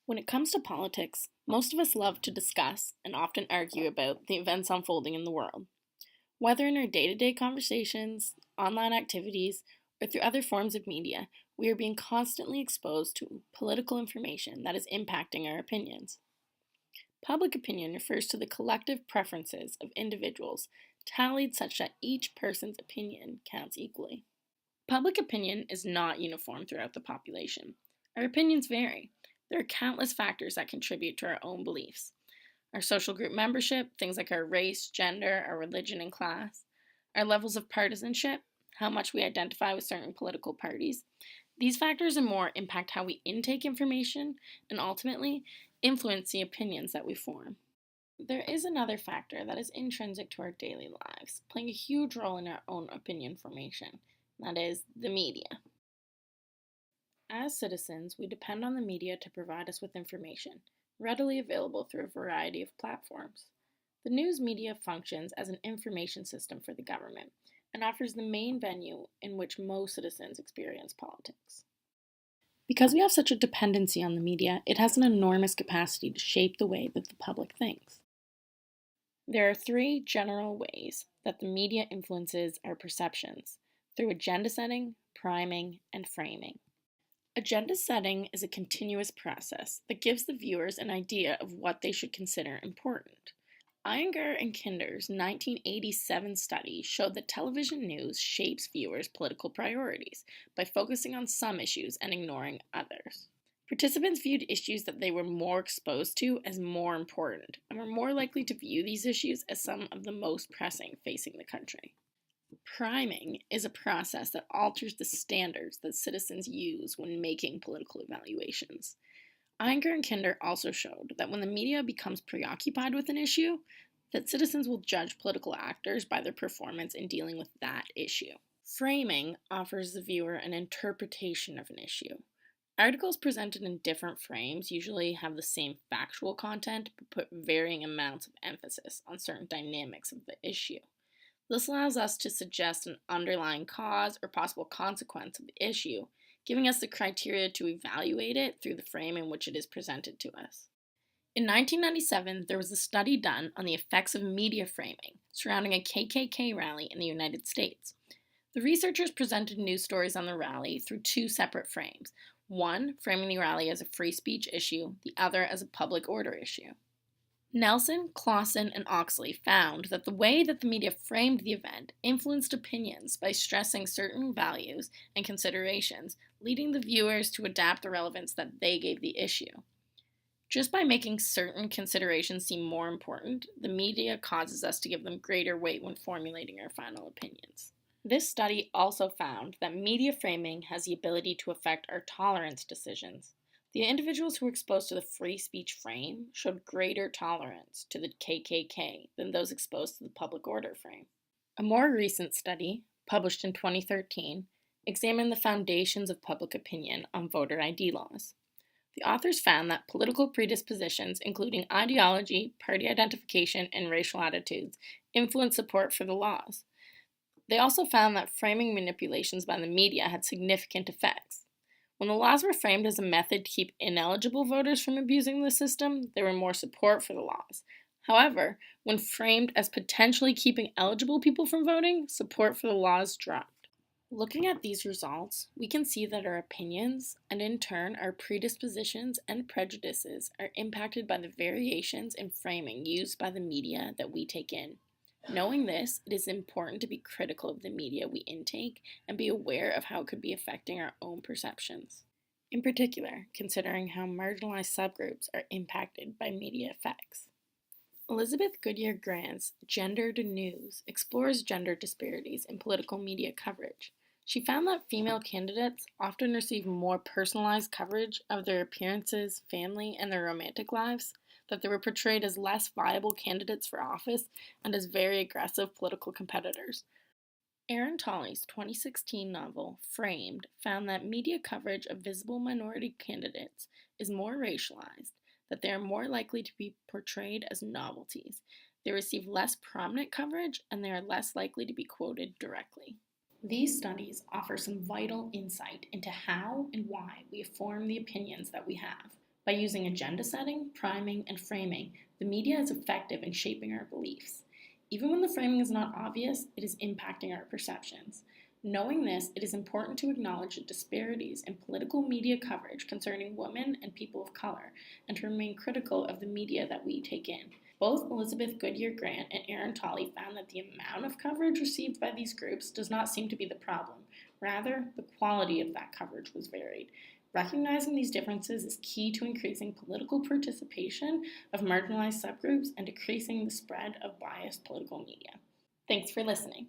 When it comes to politics, most of us love to discuss and often argue about the events unfolding in the world. Whether in our day to day conversations, online activities, or through other forms of media, we are being constantly exposed to political information that is impacting our opinions. Public opinion refers to the collective preferences of individuals tallied such that each person's opinion counts equally. Public opinion is not uniform throughout the population. Our opinions vary. There are countless factors that contribute to our own beliefs. Our social group membership, things like our race, gender, our religion, and class, our levels of partisanship, how much we identify with certain political parties. These factors and more impact how we intake information and ultimately influence the opinions that we form. There is another factor that is intrinsic to our daily lives, playing a huge role in our own opinion formation. That is, the media. As citizens, we depend on the media to provide us with information, readily available through a variety of platforms. The news media functions as an information system for the government and offers the main venue in which most citizens experience politics. Because we have such a dependency on the media, it has an enormous capacity to shape the way that the public thinks. There are three general ways that the media influences our perceptions: through agenda setting, priming, and framing. Agenda setting is a continuous process that gives the viewers an idea of what they should consider important. Iyengar and Kinder's 1987 study showed that television news shapes viewers' political priorities by focusing on some issues and ignoring others. Participants viewed issues that they were more exposed to as more important and were more likely to view these issues as some of the most pressing facing the country. Priming is a process that alters the standards that citizens use when making political evaluations. Iyengar and Kinder also showed that when the media becomes preoccupied with an issue, that citizens will judge political actors by their performance in dealing with that issue. Framing offers the viewer an interpretation of an issue. Articles presented in different frames usually have the same factual content but put varying amounts of emphasis on certain dynamics of the issue. This allows us to suggest an underlying cause or possible consequence of the issue, giving us the criteria to evaluate it through the frame in which it is presented to us. In 1997, there was a study done on the effects of media framing surrounding a KKK rally in the United States. The researchers presented news stories on the rally through two separate frames, one framing the rally as a free speech issue, the other as a public order issue. Nelson, Clawson, and Oxley found that the way that the media framed the event influenced opinions by stressing certain values and considerations, leading the viewers to adapt the relevance that they gave the issue. Just by making certain considerations seem more important, the media causes us to give them greater weight when formulating our final opinions. This study also found that media framing has the ability to affect our tolerance decisions. The individuals who were exposed to the free speech frame showed greater tolerance to the KKK than those exposed to the public order frame. A more recent study, published in 2013, examined the foundations of public opinion on voter ID laws. The authors found that political predispositions, including ideology, party identification, and racial attitudes, influence support for the laws. They also found that framing manipulations by the media had significant effects. When the laws were framed as a method to keep ineligible voters from abusing the system, there were more support for the laws. However, when framed as potentially keeping eligible people from voting, support for the laws dropped. Looking at these results, we can see that our opinions, and in turn our predispositions and prejudices, are impacted by the variations in framing used by the media that we take in. Knowing this, it is important to be critical of the media we intake and be aware of how it could be affecting our own perceptions. In particular, considering how marginalized subgroups are impacted by media effects. Elizabeth Goodyear-Grant's Gendered News explores gender disparities in political media coverage. She found that female candidates often receive more personalized coverage of their appearances, family, and their romantic lives, that they were portrayed as less viable candidates for office and as very aggressive political competitors. Aaron Tolley's 2016 novel, Framed, found that media coverage of visible minority candidates is more racialized, that they are more likely to be portrayed as novelties, they receive less prominent coverage, and they are less likely to be quoted directly. These studies offer some vital insight into how and why we form the opinions that we have, By using agenda setting, priming, and framing, the media is effective in shaping our beliefs. Even when the framing is not obvious, it is impacting our perceptions. Knowing this, it is important to acknowledge the disparities in political media coverage concerning women and people of color, and to remain critical of the media that we take in. Both Elizabeth Goodyear-Grant and Aaron Tolley found that the amount of coverage received by these groups does not seem to be the problem. Rather, the quality of that coverage was varied. Recognizing these differences is key to increasing political participation of marginalized subgroups and decreasing the spread of biased political media. Thanks for listening.